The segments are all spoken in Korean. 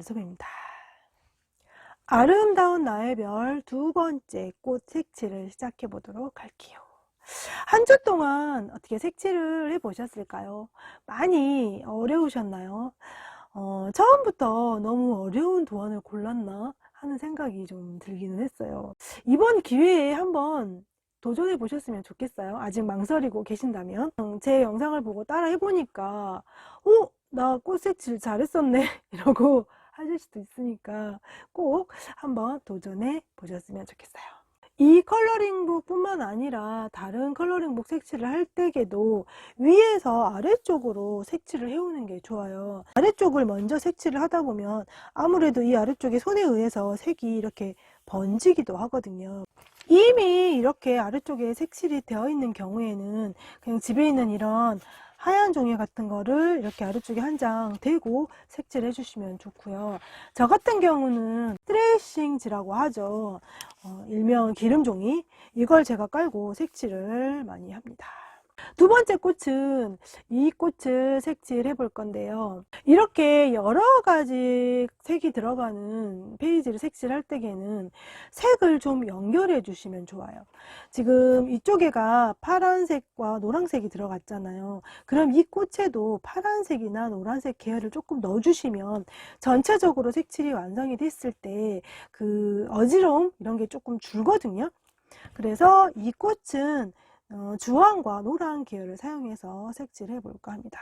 별섭입니다. 아름다운 나의 별 두 번째 꽃 색칠을 시작해 보도록 할게요. 한 주 동안 어떻게 색칠을 해 보셨을까요? 많이 어려우셨나요? 처음부터 너무 어려운 도안을 골랐나 하는 생각이 좀 들기는 했어요. 이번 기회에 한번 도전해 보셨으면 좋겠어요. 아직 망설이고 계신다면. 제 영상을 보고 따라 해보니까 나 꽃 색칠 잘했었네 이러고 하실 수도 있으니까 꼭 한번 도전해 보셨으면 좋겠어요. 이 컬러링북 뿐만 아니라 다른 컬러링북 색칠을 할 때에도 위에서 아래쪽으로 색칠을 해오는 게 좋아요. 아래쪽을 먼저 색칠을 하다 보면 아무래도 이 아래쪽에 손에 의해서 색이 이렇게 번지기도 하거든요. 이미 이렇게 아래쪽에 색칠이 되어 있는 경우에는 그냥 집에 있는 이런 하얀 종이 같은 거를 이렇게 아래쪽에 한 장 대고 색칠해 주시면 좋고요. 저 같은 경우는 트레이싱지라고 하죠. 일명 기름종이, 이걸 제가 깔고 색칠을 많이 합니다. 두 번째 꽃은 이 꽃을 색칠해 볼 건데요. 이렇게 여러 가지 색이 들어가는 페이지를 색칠할 때에는 색을 좀 연결해 주시면 좋아요. 지금 이쪽에가 파란색과 노란색이 들어갔잖아요. 그럼 이 꽃에도 파란색이나 노란색 계열을 조금 넣어 주시면 전체적으로 색칠이 완성이 됐을 때 그 어지러움 이런 게 조금 줄거든요. 그래서 이 꽃은 주황과 노란 계열을 사용해서 색칠해 볼까 합니다.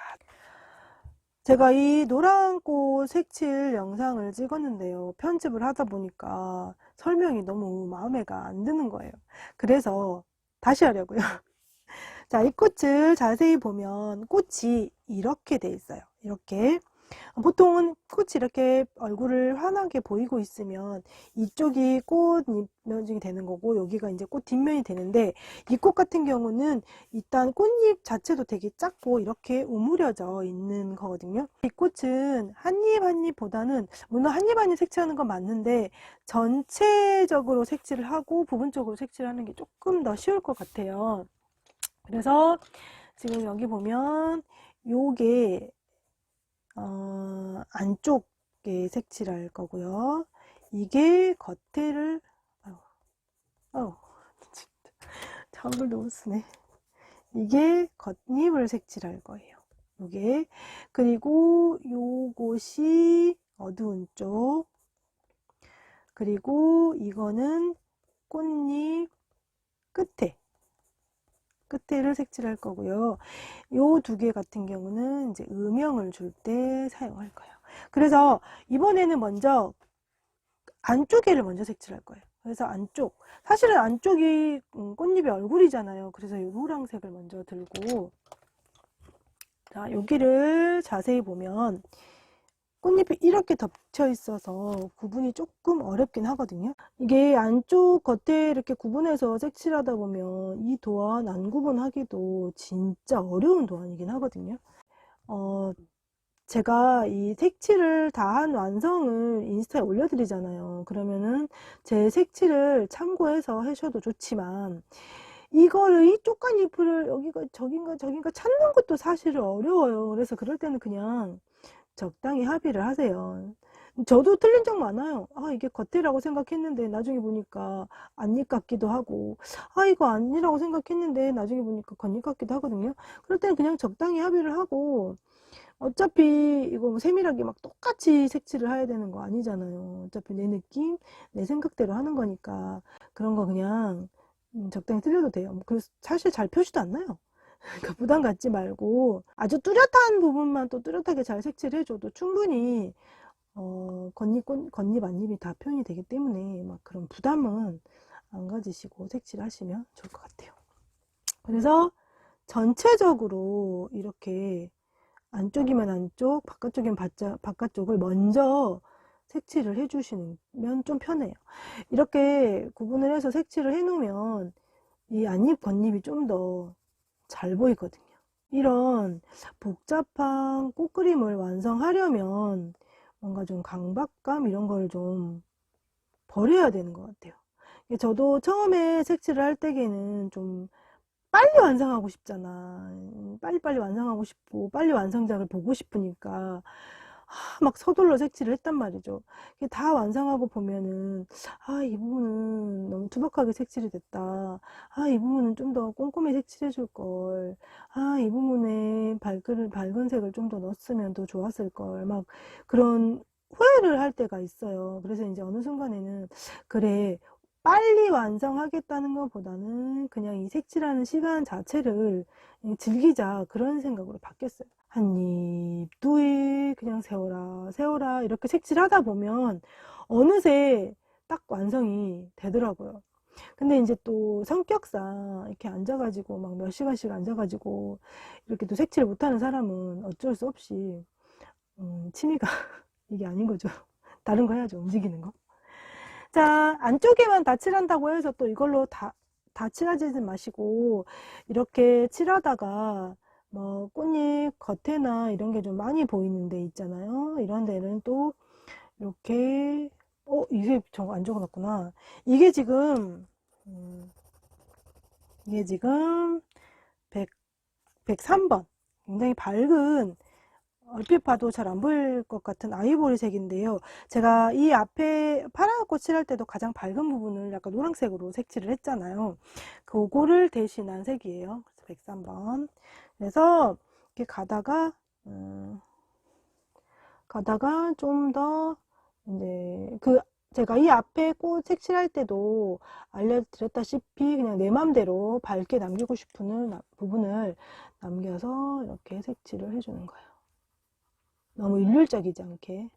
제가 이 노란 꽃 색칠 영상을 찍었는데요. 편집을 하다 보니까 설명이 너무 마음에가 안 드는 거예요. 그래서 다시 하려고요. 자, 이 꽃을 자세히 보면 꽃이 이렇게 돼 있어요. 이렇게. 보통은 꽃이 이렇게 얼굴을 환하게 보이고 있으면 이쪽이 꽃 뒷면이 되는 거고 여기가 이제 꽃 뒷면이 되는데, 이 꽃 같은 경우는 일단 꽃잎 자체도 되게 작고 이렇게 우물려져 있는 거거든요. 이 꽃은 한 잎 한 잎보다는, 물론 한 잎 한 잎 색칠하는 건 맞는데 전체적으로 색칠을 하고 부분적으로 색칠하는 게 조금 더 쉬울 것 같아요. 그래서 지금 여기 보면 요게 안쪽에 색칠할 거고요. 이게 겉에를 잠을 너무 쓰네. 이게 겉잎을 색칠할 거예요. 요게. 그리고 요곳이 어두운 쪽, 그리고 이거는 꽃잎 끝에를 색칠할 거고요. 요 두 개 같은 경우는 이제 음영을 줄 때 사용할 거예요. 그래서 이번에는 먼저 안쪽에를 먼저 색칠할 거예요. 그래서 안쪽, 사실은 안쪽이 꽃잎의 얼굴이잖아요. 그래서 이 노란색을 먼저 들고, 자, 여기를 자세히 보면 꽃잎이 이렇게 덮쳐 있어서 구분이 조금 어렵긴 하거든요. 이게 안쪽 겉에 이렇게 구분해서 색칠하다 보면 이 도안 안 구분하기도 진짜 어려운 도안이긴 하거든요. 제가 이 색칠을 다 한 완성을 인스타에 올려드리잖아요. 그러면은 제 색칠을 참고해서 하셔도 좋지만, 이거를 이 쪽간잎을 여기가 저긴가 찾는 것도 사실 어려워요. 그래서 그럴 때는 그냥 적당히 합의를 하세요. 저도 틀린 적 많아요. 이게 겉이라고 생각했는데 나중에 보니까 안잎 같기도 하고, 이거 안이라고 생각했는데 나중에 보니까 겉잎 같기도 하거든요. 그럴 때는 그냥 적당히 합의를 하고, 어차피 이거 뭐 세밀하게 막 똑같이 색칠을 해야 되는 거 아니잖아요. 어차피 내 느낌, 내 생각대로 하는 거니까 그런 거 그냥 적당히 틀려도 돼요. 그래서 사실 잘 표시도 안 나요. 그러니까 부담 갖지 말고 아주 뚜렷한 부분만 또 뚜렷하게 잘 색칠해줘도 충분히 겉잎 안잎이 다 표현이 되기 때문에 막 그런 부담은 안 가지시고 색칠하시면 좋을 것 같아요. 그래서 전체적으로 이렇게 안쪽이면 안쪽, 바깥쪽이면 바깥쪽을 먼저 색칠을 해주시면 좀 편해요. 이렇게 구분을 해서 색칠을 해놓으면 이 안잎, 겉잎이 좀 더 잘 보이거든요. 이런 복잡한 꽃그림을 완성하려면 뭔가 좀 강박감 이런 걸 좀 버려야 되는 것 같아요. 저도 처음에 색칠을 할 때에는 좀 빨리 완성하고 싶잖아. 빨리빨리 완성하고 싶고 빨리 완성작을 보고 싶으니까 막 서둘러 색칠을 했단 말이죠. 이게 다 완성하고 보면은 이 부분은 너무 투박하게 색칠이 됐다. 이 부분은 좀 더 꼼꼼히 색칠해 줄 걸. 이 부분에 밝은 색을 좀 더 넣었으면 더 좋았을 걸. 막 그런 후회를 할 때가 있어요. 그래서 이제 어느 순간에는 그래, 빨리 완성하겠다는 것보다는 그냥 이 색칠하는 시간 자체를 즐기자, 그런 생각으로 바뀌었어요. 한 입, 두 입, 그냥 세워라, 세워라, 이렇게 색칠하다 보면 어느새 딱 완성이 되더라고요. 근데 이제 또 성격상 이렇게 앉아가지고 막 몇 시간씩 앉아가지고 이렇게 또 색칠 못하는 사람은 어쩔 수 없이, 취미가 이게 아닌 거죠. 다른 거 해야죠, 움직이는 거. 자, 안쪽에만 다 칠한다고 해서 또 이걸로 다 칠하지 마시고, 이렇게 칠하다가 뭐 꽃잎 겉에나 이런 게 좀 많이 보이는 데 있잖아요. 이런 데는 또 이렇게, 이게 저거 안 적어놨구나. 이게 지금, 이게 지금 103번. 굉장히 밝은, 얼핏 봐도 잘 안 보일 것 같은 아이보리 색인데요. 제가 이 앞에 파란 꽃 칠할 때도 가장 밝은 부분을 약간 노란색으로 색칠을 했잖아요. 그거를 대신한 색이에요. 103번. 그래서 이렇게 가다가 좀 더 이제 제가 이 앞에 꽃 색칠할 때도 알려드렸다시피 그냥 내 맘대로 밝게 남기고 싶은 부분을 남겨서 이렇게 색칠을 해주는 거예요. 너무 일률적이지 않게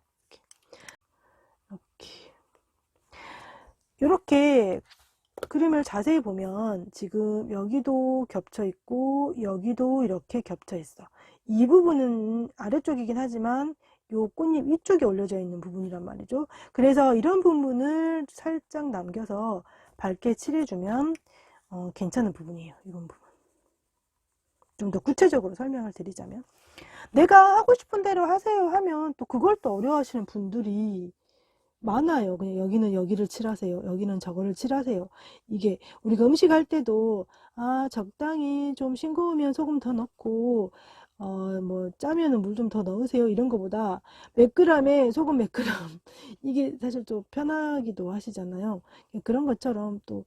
이렇게 그림을 자세히 보면 지금 여기도 겹쳐 있고 여기도 이렇게 겹쳐 있어. 이 부분은 아래쪽이긴 하지만 요 꽃잎 위쪽에 올려져 있는 부분이란 말이죠. 그래서 이런 부분을 살짝 남겨서 밝게 칠해주면 괜찮은 부분이에요. 이런 부분. 좀 더 구체적으로 설명을 드리자면, 내가 하고 싶은 대로 하세요 하면 또 그걸 또 어려워하시는 분들이 많아요. 그냥 여기는 여기를 칠하세요. 여기는 저거를 칠하세요. 이게 우리가 음식 할 때도 적당히 좀 싱거우면 소금 더 넣고 뭐 짜면은 물 좀 더 넣으세요. 이런 거보다 몇 그램에 소금 몇 그램 이게 사실 좀 편하기도 하시잖아요. 그런 것처럼 또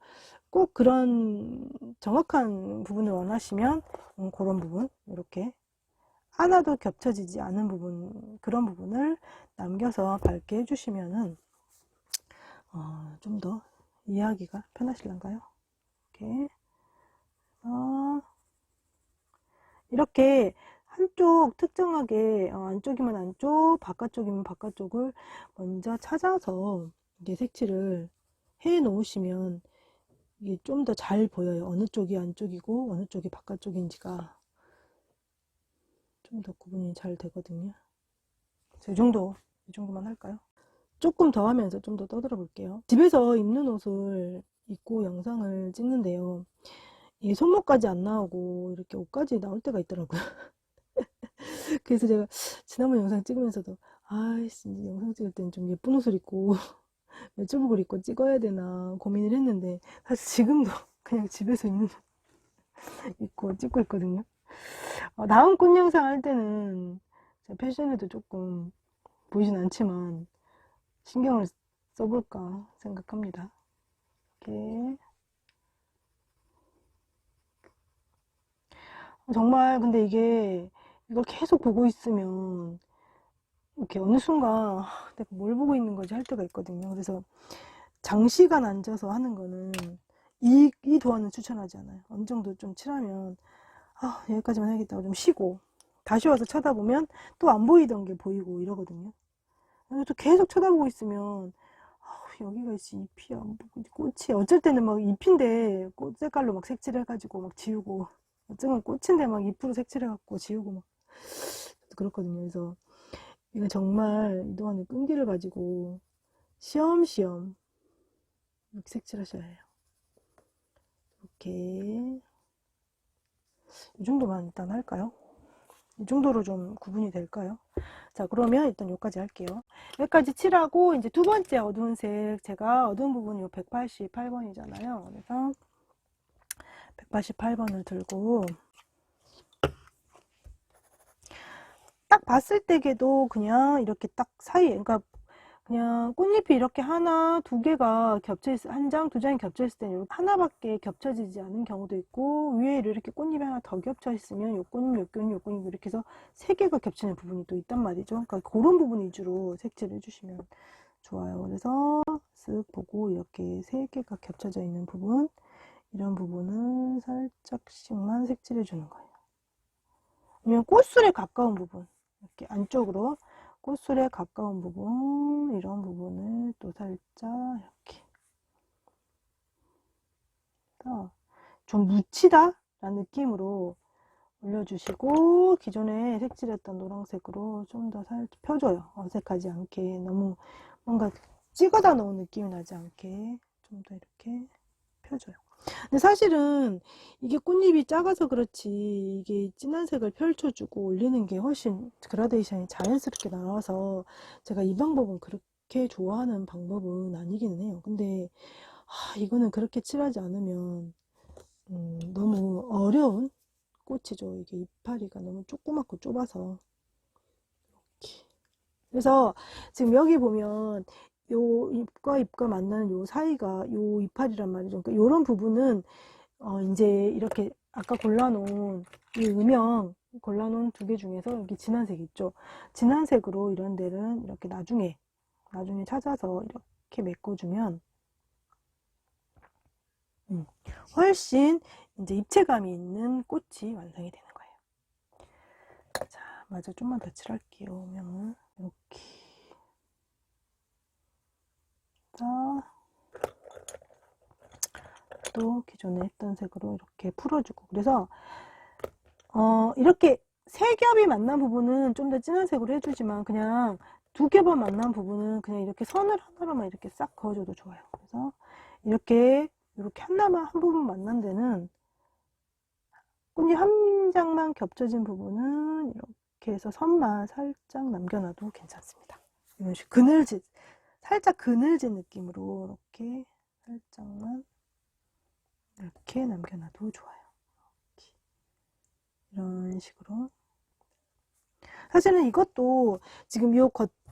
꼭 그런 정확한 부분을 원하시면 그런 부분 이렇게 하나도 겹쳐지지 않은 부분, 그런 부분을 남겨서 밝게 해주시면은 좀 더 이해하기가 편하실란가요? 이렇게 한쪽 특정하게 안쪽이면 안쪽, 바깥쪽이면 바깥쪽을 먼저 찾아서 이제 색칠을 해 놓으시면 이게 좀 더 잘 보여요. 어느 쪽이 안쪽이고 어느 쪽이 바깥쪽인지가 좀 더 구분이 잘 되거든요. 이 정도만 할까요? 조금 더 하면서 좀 더 떠들어 볼게요. 집에서 입는 옷을 입고 영상을 찍는데요. 이 손목까지 안 나오고 이렇게 옷까지 나올 때가 있더라고요. 그래서 제가 지난번 영상 찍으면서도 아이씨, 영상 찍을 땐 좀 예쁜 옷을 입고 매주복을 입고 찍어야 되나 고민을 했는데, 사실 지금도 그냥 집에서 입는 옷 입고 찍고 있거든요. 다음 꽃 영상 할 때는 패션에도 조금 보이진 않지만 신경을 써볼까 생각합니다. 이렇게 정말 근데 이걸 계속 보고 있으면 이렇게 어느 순간 내가 뭘 보고 있는 거지 할 때가 있거든요. 그래서 장시간 앉아서 하는 거는 이 도안은 추천하지 않아요. 어느 정도 좀 칠하면 여기까지만 해야겠다고 좀 쉬고 다시 와서 쳐다보면 또 안 보이던 게 보이고 이러거든요. 그래서 또 계속 쳐다보고 있으면 여기가 있지, 잎이 안 보이고 꽃이, 어쩔 때는 막 잎인데 꽃 색깔로 막 색칠해가지고 막 지우고, 어쩌면 꽃인데 막 잎으로 색칠해갖고 지우고 막 그렇거든요. 그래서 이건 정말 이 동안의 끈기를 가지고 시험시험 이렇게 색칠하셔야 해요. 이렇게 이 정도만 일단 할까요? 이 정도로 좀 구분이 될까요? 자, 그러면 일단 여기까지 할게요. 여기까지 칠하고 이제 두 번째 어두운 색, 제가 어두운 부분이 188번이잖아요. 그래서 188번을 들고 딱 봤을 때에도 그냥 이렇게 딱 사이에, 그러니까 그냥 꽃잎이 이렇게 하나, 두 개가 겹쳐 있, 한 장, 두 장이 겹쳐 있을 때는 하나밖에 겹쳐지지 않은 경우도 있고, 위에 이렇게 꽃잎이 하나 더 겹쳐 있으면 요 꽃잎, 요 꽃잎, 요 꽃잎 이렇게 해서 세 개가 겹치는 부분이 또 있단 말이죠. 그러니까 그런 부분 위주로 색칠을 해주시면 좋아요. 그래서 쓱 보고 이렇게 세 개가 겹쳐져 있는 부분, 이런 부분은 살짝씩만 색칠해 주는 거예요. 아니면 꽃술에 가까운 부분, 이렇게 안쪽으로 꽃술에 가까운 부분, 이런 부분을 또 살짝 이렇게 좀 묻히다 라는 느낌으로 올려주시고, 기존에 색칠했던 노란색으로 좀 더 살짝 펴줘요. 어색하지 않게, 너무 뭔가 찍어다 놓은 느낌이 나지 않게 좀 더 이렇게 펴줘요. 근데 사실은 이게 꽃잎이 작아서 그렇지, 이게 진한 색을 펼쳐주고 올리는 게 훨씬 그라데이션이 자연스럽게 나와서 제가 이 방법은 그렇게 좋아하는 방법은 아니기는 해요. 근데 이거는 그렇게 칠하지 않으면 너무 어려운 꽃이죠. 이게 이파리가 너무 조그맣고 좁아서. 이렇게. 그래서 지금 여기 보면 요 잎과 잎과 만나는 요 사이가 요 이파리란 말이죠. 그러니까 요런 부분은 이제 이렇게 아까 골라놓은 이 음영 골라놓은 두 개 중에서 여기 진한 색 있죠. 진한 색으로 이런 데는 이렇게 나중에 찾아서 이렇게 메꿔주면 훨씬 이제 입체감이 있는 꽃이 완성이 되는 거예요. 자, 맞아, 좀만 더 칠할게요. 음영을 이렇게. 자, 또 기존에 했던 색으로 이렇게 풀어주고, 그래서 이렇게 세 겹이 만난 부분은 좀 더 진한 색으로 해주지만, 그냥 두 겹만 만난 부분은 그냥 이렇게 선을 하나로만 이렇게 싹 그어줘도 좋아요. 그래서 이렇게 하나만 한 부분 만난 데는 꽃잎 한 장만 겹쳐진 부분은 이렇게 해서 선만 살짝 남겨놔도 괜찮습니다. 이런 식으로 그늘진, 살짝 그늘진 느낌으로 이렇게 살짝만 이렇게 남겨놔도 좋아요. 이렇게. 이런 식으로. 사실은 이것도 지금 이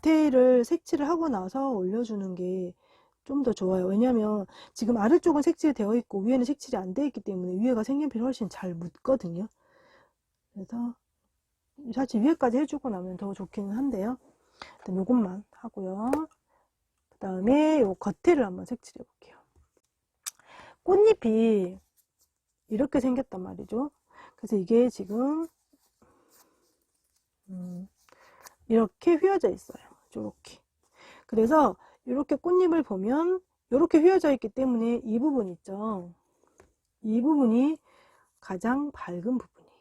겉에를 색칠을 하고 나서 올려주는 게 좀 더 좋아요. 왜냐면 지금 아래쪽은 색칠이 되어 있고 위에는 색칠이 안 되어 있기 때문에 위에가 색연필이 훨씬 잘 묻거든요. 그래서 사실 위에까지 해주고 나면 더 좋기는 한데요. 일단 요것만 하고요. 그 다음에 요 겉에를 한번 색칠해 볼게요. 꽃잎이 이렇게 생겼단 말이죠. 그래서 이게 지금 이렇게 휘어져 있어요. 이렇게. 그래서 이렇게 꽃잎을 보면 이렇게 휘어져 있기 때문에 이 부분 있죠. 이 부분이 가장 밝은 부분이에요.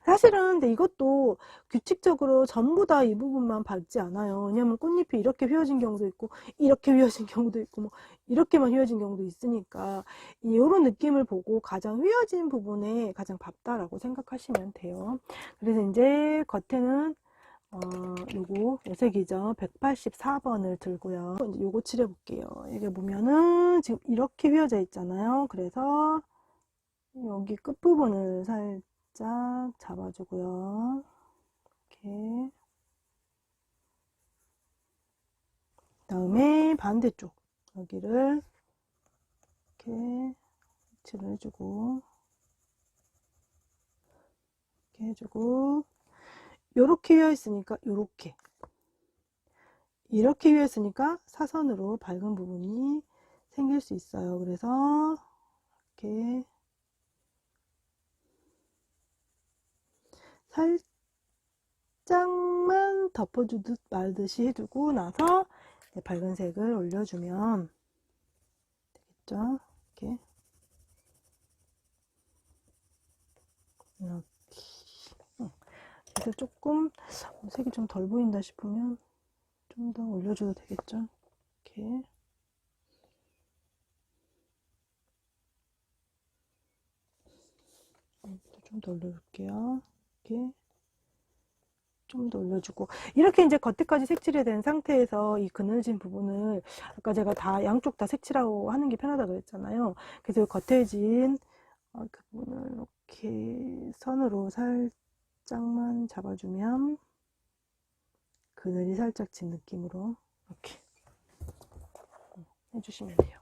사실은 근데 이것도 규칙적으로 전부 다 이 부분만 밝지 않아요. 왜냐면 꽃잎이 이렇게 휘어진 경우도 있고 이렇게 휘어진 경우도 있고 뭐 이렇게만 휘어진 경우도 있으니까 이런 느낌을 보고 가장 휘어진 부분에 가장 밝다라고 생각하시면 돼요. 그래서 이제 겉에는 요거 요색이죠. 184번을 들고요. 이제 요거 칠해 볼게요. 이게 보면은 지금 이렇게 휘어져 있잖아요. 그래서 여기 끝부분을 살짝 잡아주고요. 이렇게. 다음에 반대쪽 여기를 이렇게 칠을 해주고 이렇게 해주고, 요렇게 휘어 있으니까 이렇게 휘어 있으니까 사선으로 밝은 부분이 생길 수 있어요. 그래서 이렇게 살짝만 덮어주듯 말듯이 해주고 나서 밝은 색을 올려주면 되겠죠. 이렇게 그래서 조금 색이 좀 덜 보인다 싶으면 좀 더 올려줘도 되겠죠. 이렇게. 좀 더 올려줄게요. 이렇게. 좀 더 올려주고, 이렇게 이제 겉에까지 색칠이 된 상태에서 이 그늘진 부분을 아까 제가 다 양쪽 다 색칠하고 하는 게 편하다고 그랬잖아요. 그래서 겉에진 그 부분을 이렇게 선으로 살짝만 잡아주면 그늘이 살짝 진 느낌으로 이렇게 해주시면 돼요.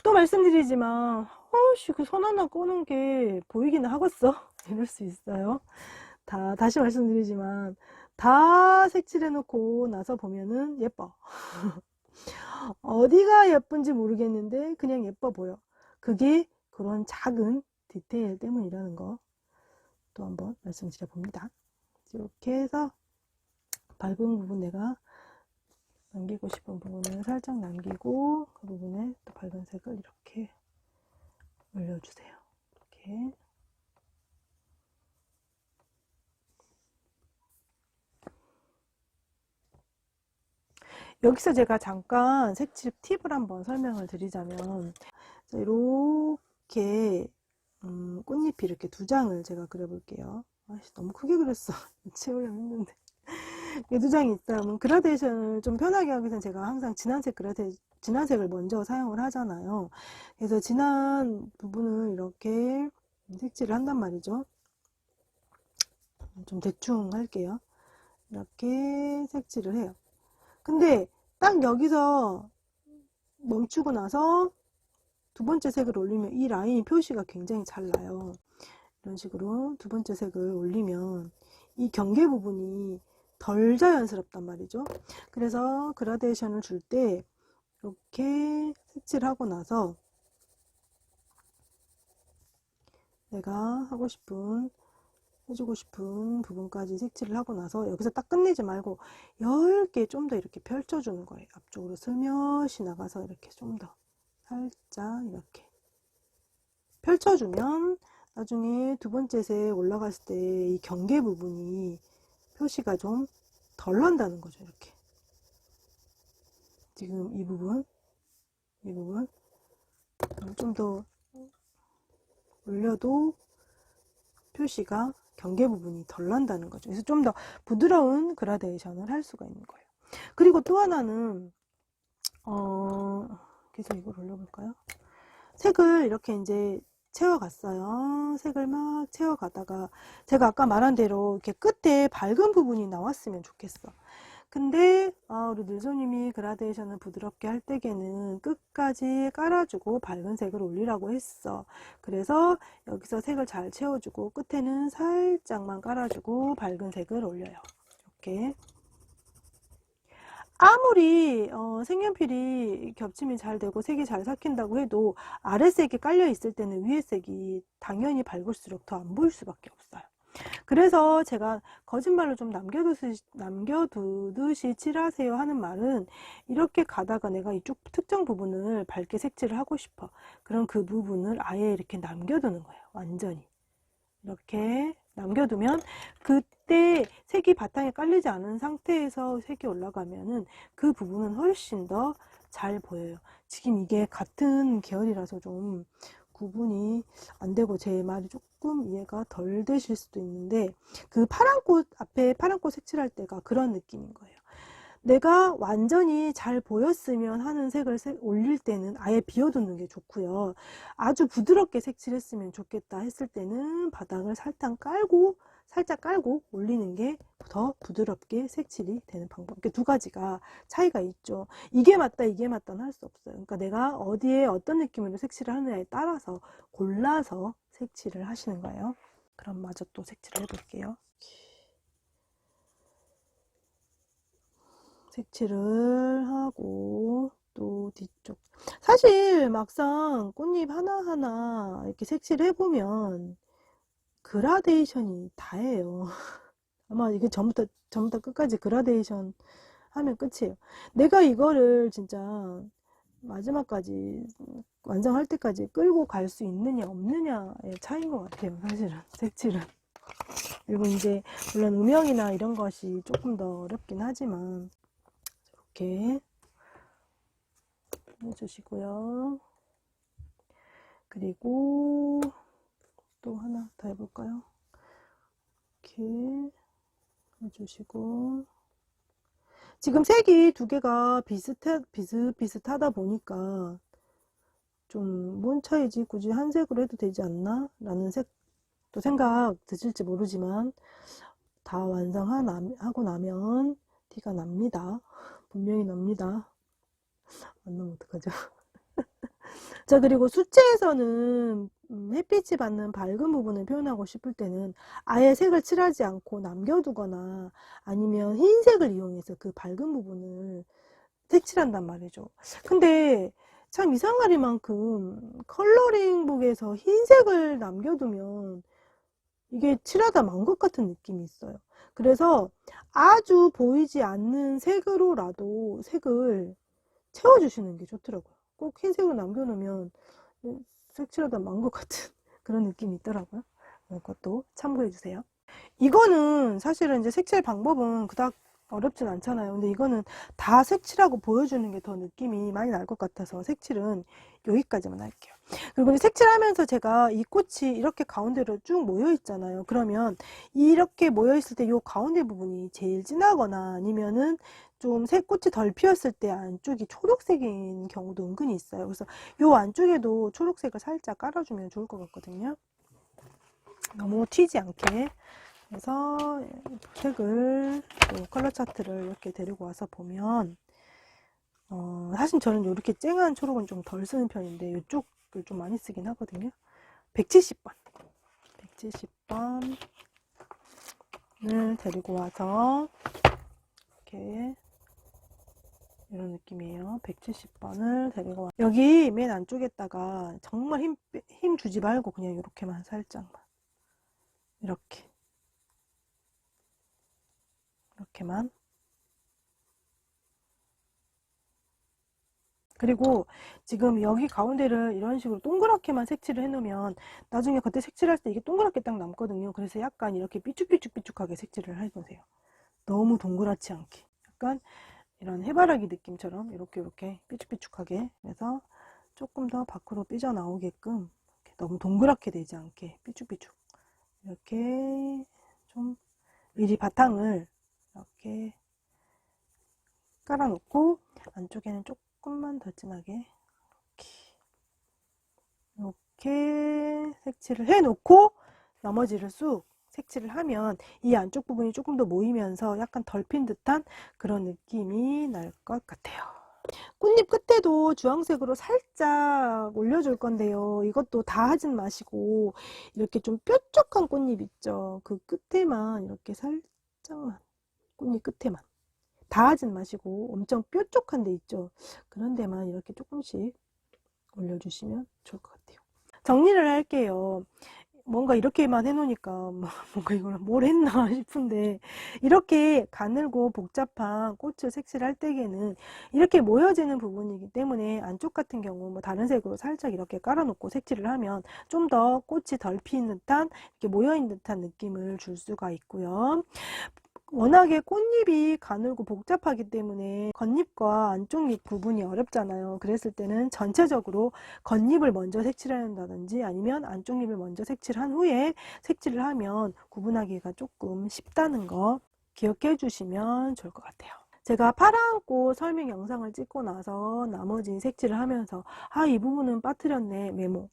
또 말씀드리지만 어씨 그 손 하나 꺼는 게 보이기는 하겠어? 이럴 수 있어요. 다시 말씀드리지만 다 색칠해 놓고 나서 보면은 예뻐. 어디가 예쁜지 모르겠는데 그냥 예뻐 보여. 그게 그런 작은 디테일 때문이라는 거 또 한번 말씀드려 봅니다. 이렇게 해서 밝은 부분 내가 남기고 싶은 부분을 살짝 남기고 그 부분에 또 밝은 색을 이렇게 올려주세요. 이렇게 여기서 제가 잠깐 색칠 팁을 한번 설명을 드리자면 이렇게 꽃잎이 이렇게 두 장을 제가 그려볼게요. 아씨 너무 크게 그렸어. 채우려면 힘든데 두 장이 있어요. 그라데이션을 좀 편하게 하기 위해서 제가 항상 진한 색을 먼저 사용을 하잖아요. 그래서 진한 부분을 이렇게 색칠을 한단 말이죠. 좀 대충 할게요. 이렇게 색칠을 해요. 근데 딱 여기서 멈추고 나서 두 번째 색을 올리면 이 라인 표시가 굉장히 잘 나요. 이런 식으로 두 번째 색을 올리면 이 경계 부분이 덜 자연스럽단 말이죠. 그래서 그라데이션을 줄 때 이렇게 색칠하고 나서 내가 해주고 싶은 부분까지 색칠을 하고 나서 여기서 딱 끝내지 말고 10개 좀 더 이렇게 펼쳐주는 거예요. 앞쪽으로 슬며시 나가서 이렇게 좀 더 살짝 이렇게 펼쳐주면 나중에 두 번째 색 올라갔을 때 이 경계 부분이 표시가 좀 덜 난다는 거죠. 이렇게 지금 이 부분 좀 더 올려도 표시가 경계 부분이 덜 난다는 거죠. 그래서 좀 더 부드러운 그라데이션을 할 수가 있는 거예요. 그리고 또 하나는 그래서 이걸 올려볼까요? 색을 이렇게 이제 채워갔어요. 색을 막 채워가다가 제가 아까 말한 대로 이렇게 끝에 밝은 부분이 나왔으면 좋겠어. 근데 우리 늘소님이 그라데이션을 부드럽게 할 때에는 끝까지 깔아주고 밝은 색을 올리라고 했어. 그래서 여기서 색을 잘 채워주고 끝에는 살짝만 깔아주고 밝은 색을 올려요. 이렇게 아무리 색연필이 겹침이 잘 되고 색이 잘 삭힌다고 해도 아래색이 깔려 있을 때는 위에 색이 당연히 밝을수록 더 안 보일 수밖에 없어요. 그래서 제가 거짓말로 좀 남겨두듯이 칠하세요 하는 말은 이렇게 가다가 내가 이쪽 특정 부분을 밝게 색칠을 하고 싶어. 그럼 그 부분을 아예 이렇게 남겨두는 거예요. 완전히. 이렇게 남겨두면 그때 색이 바탕에 깔리지 않은 상태에서 색이 올라가면은 그 부분은 훨씬 더 잘 보여요. 지금 이게 같은 계열이라서 좀 구분이 안 되고 제 말이 조금 이해가 덜 되실 수도 있는데 그 파란 꽃 앞에 파란 꽃 색칠할 때가 그런 느낌인 거예요. 내가 완전히 잘 보였으면 하는 색을 올릴 때는 아예 비워두는 게 좋고요. 아주 부드럽게 색칠했으면 좋겠다 했을 때는 바닥을 살짝 깔고 올리는 게 더 부드럽게 색칠이 되는 방법. 이렇게 두 가지가 차이가 있죠. 이게 맞다 이게 맞다는 할 수 없어요. 그러니까 내가 어디에 어떤 느낌으로 색칠을 하느냐에 따라서 골라서 색칠을 하시는 거예요. 그럼 마저 또 색칠을 해볼게요. 색칠을 하고 또 뒤쪽 사실 막상 꽃잎 하나하나 이렇게 색칠을 해보면 그라데이션이 다예요. 아마 이게 전부터 끝까지 그라데이션 하면 끝이에요. 내가 이거를 진짜 마지막까지 완성할 때까지 끌고 갈 수 있느냐 없느냐의 차이인 것 같아요. 사실은 색칠은. 그리고 이제 물론 음영이나 이런 것이 조금 더 어렵긴 하지만 이렇게 해주시고요. 그리고 또 하나 더 해볼까요? 이렇게 해주시고 지금 색이 두 개가 비슷비슷하다 보니까 좀 뭔 차이지 굳이 한 색으로 해도 되지 않나? 라는 생각 드실지 모르지만 다 완성하고 나면 티가 납니다. 분명히 납니다. 안 나면 어떡하죠? 자, 그리고 수채에서는 햇빛이 받는 밝은 부분을 표현하고 싶을 때는 아예 색을 칠하지 않고 남겨두거나 아니면 흰색을 이용해서 그 밝은 부분을 색칠한단 말이죠. 근데 참 이상하리만큼 컬러링북에서 흰색을 남겨두면 이게 칠하다 만 것 같은 느낌이 있어요. 그래서 아주 보이지 않는 색으로라도 색을 채워주시는 게 좋더라고요. 꼭 흰색으로 남겨놓으면 색칠하다 만 것 같은 그런 느낌이 있더라고요. 그것도 참고해 주세요. 이거는 사실은 이제 색칠 방법은 그닥 어렵진 않잖아요. 근데 이거는 다 색칠하고 보여주는 게 더 느낌이 많이 날 것 같아서 색칠은 여기까지만 할게요. 그리고 이제 색칠하면서 제가 이 꽃이 이렇게 가운데로 쭉 모여 있잖아요. 그러면 이렇게 모여 있을 때 이 가운데 부분이 제일 진하거나 아니면은 좀 꽃이 덜 피었을 때 안쪽이 초록색인 경우도 은근히 있어요. 그래서 이 안쪽에도 초록색을 살짝 깔아주면 좋을 것 같거든요. 너무 튀지 않게. 그래서 색을 또 컬러 차트를 이렇게 데리고 와서 보면 사실 저는 이렇게 쨍한 초록은 좀 덜 쓰는 편인데 이쪽을 좀 많이 쓰긴 하거든요. 170번 170번을 데리고 와서 이렇게 이런 느낌이에요. 170번을 데리고 와 여기 맨 안쪽에다가 정말 힘 주지 말고 그냥 이렇게만 살짝만 이렇게만. 그리고 지금 여기 가운데를 이런 식으로 동그랗게만 색칠을 해 놓으면 나중에 그때 색칠할 때 이게 동그랗게 딱 남거든요. 그래서 약간 이렇게 삐죽삐죽삐죽하게 색칠을 해 놓으세요. 너무 동그랗지 않게 약간 이런 해바라기 느낌처럼 이렇게 삐죽삐죽하게. 그래서 조금 더 밖으로 삐져나오게끔 너무 동그랗게 되지 않게 삐죽삐죽 이렇게 좀 미리 바탕을 이렇게 깔아놓고 안쪽에는 조금만 더 진하게 이렇게 색칠을 해놓고 나머지를 쑥 색칠을 하면 이 안쪽 부분이 조금 더 모이면서 약간 덜 핀 듯한 그런 느낌이 날 것 같아요. 꽃잎 끝에도 주황색으로 살짝 올려줄 건데요. 이것도 다 하진 마시고 이렇게 좀 뾰족한 꽃잎 있죠. 그 끝에만 이렇게 살짝만 꽃잎 끝에만 다 하진 마시고 엄청 뾰족한 데 있죠. 그런 데만 이렇게 조금씩 올려주시면 좋을 것 같아요. 정리를 할게요. 뭔가 이렇게만 해놓으니까 뭔가 이걸 뭘 했나 싶은데 이렇게 가늘고 복잡한 꽃을 색칠할 때에는 이렇게 모여지는 부분이기 때문에 안쪽 같은 경우 뭐 다른 색으로 살짝 이렇게 깔아놓고 색칠을 하면 좀 더 꽃이 덜 핀 듯한 이렇게 모여있는 듯한 느낌을 줄 수가 있고요. 워낙에 꽃잎이 가늘고 복잡하기 때문에 겉잎과 안쪽잎 구분이 어렵잖아요. 그랬을 때는 전체적으로 겉잎을 먼저 색칠한다든지 아니면 안쪽잎을 먼저 색칠한 후에 색칠을 하면 구분하기가 조금 쉽다는 거 기억해 주시면 좋을 것 같아요. 제가 파란 꽃 설명 영상을 찍고 나서 나머지 색칠을 하면서 이 부분은 빠뜨렸네 메모,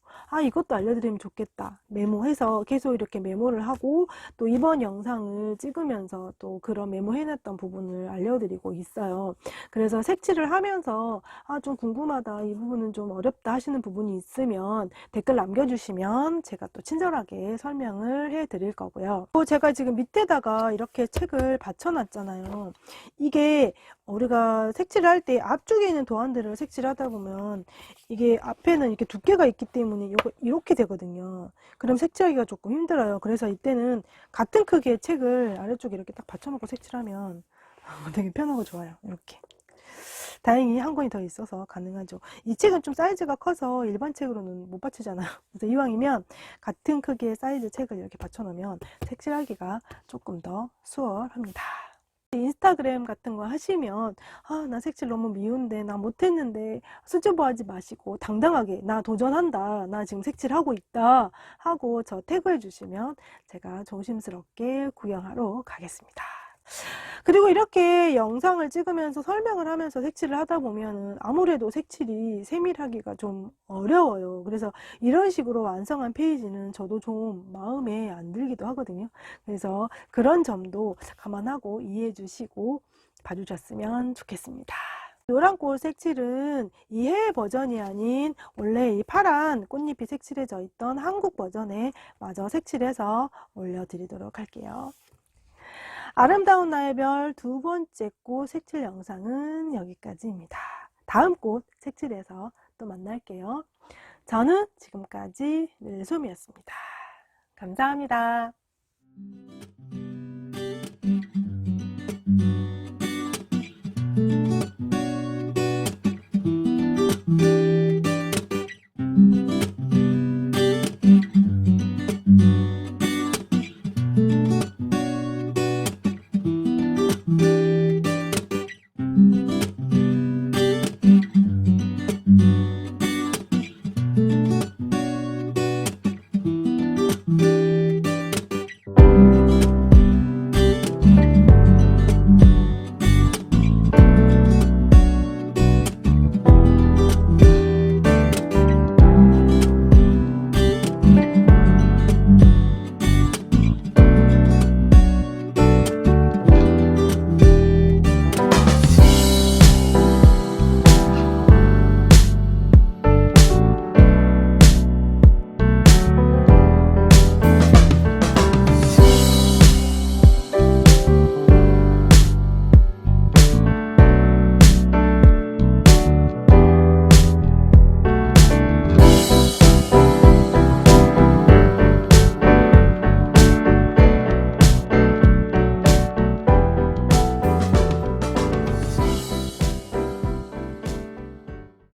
이것도 알려드리면 좋겠다 메모해서 계속 이렇게 메모를 하고 또 이번 영상을 찍으면서 또 그런 메모해놨던 부분을 알려드리고 있어요. 그래서 색칠을 하면서 좀 궁금하다, 이 부분은 좀 어렵다 하시는 부분이 있으면 댓글 남겨주시면 제가 또 친절하게 설명을 해드릴 거고요. 또 제가 지금 밑에다가 이렇게 책을 받쳐놨잖아요. 이게 우리가 색칠을 할 때 앞쪽에 있는 도안들을 색칠하다 보면 이게 앞에는 이렇게 두께가 있기 때문에 이렇게 되거든요. 그럼 색칠하기가 조금 힘들어요. 그래서 이때는 같은 크기의 책을 아래쪽에 이렇게 딱 받쳐놓고 색칠하면 되게 편하고 좋아요. 이렇게. 다행히 한 권이 더 있어서 가능하죠. 이 책은 좀 사이즈가 커서 일반 책으로는 못 받치잖아요. 그래서 이왕이면 같은 크기의 사이즈 책을 이렇게 받쳐놓으면 색칠하기가 조금 더 수월합니다. 인스타그램 같은 거 하시면 나 색칠 너무 미운데 나 못했는데 수줍어하지 마시고 당당하게 나 도전한다, 나 지금 색칠하고 있다 하고 저 태그해 주시면 제가 조심스럽게 구경하러 가겠습니다. 그리고 이렇게 영상을 찍으면서 설명을 하면서 색칠을 하다 보면은 아무래도 색칠이 세밀하기가 좀 어려워요. 그래서 이런 식으로 완성한 페이지는 저도 좀 마음에 안 들기도 하거든요. 그래서 그런 점도 감안하고 이해해 주시고 봐주셨으면 좋겠습니다. 노란꽃 색칠은 이 해외 버전이 아닌 원래 이 파란 꽃잎이 색칠해져 있던 한국 버전에 마저 색칠해서 올려드리도록 할게요. 아름다운 나의 별 두 번째 꽃 색칠 영상은 여기까지입니다. 다음 꽃 색칠해서 또 만날게요. 저는 지금까지 릴솜이었습니다. 감사합니다.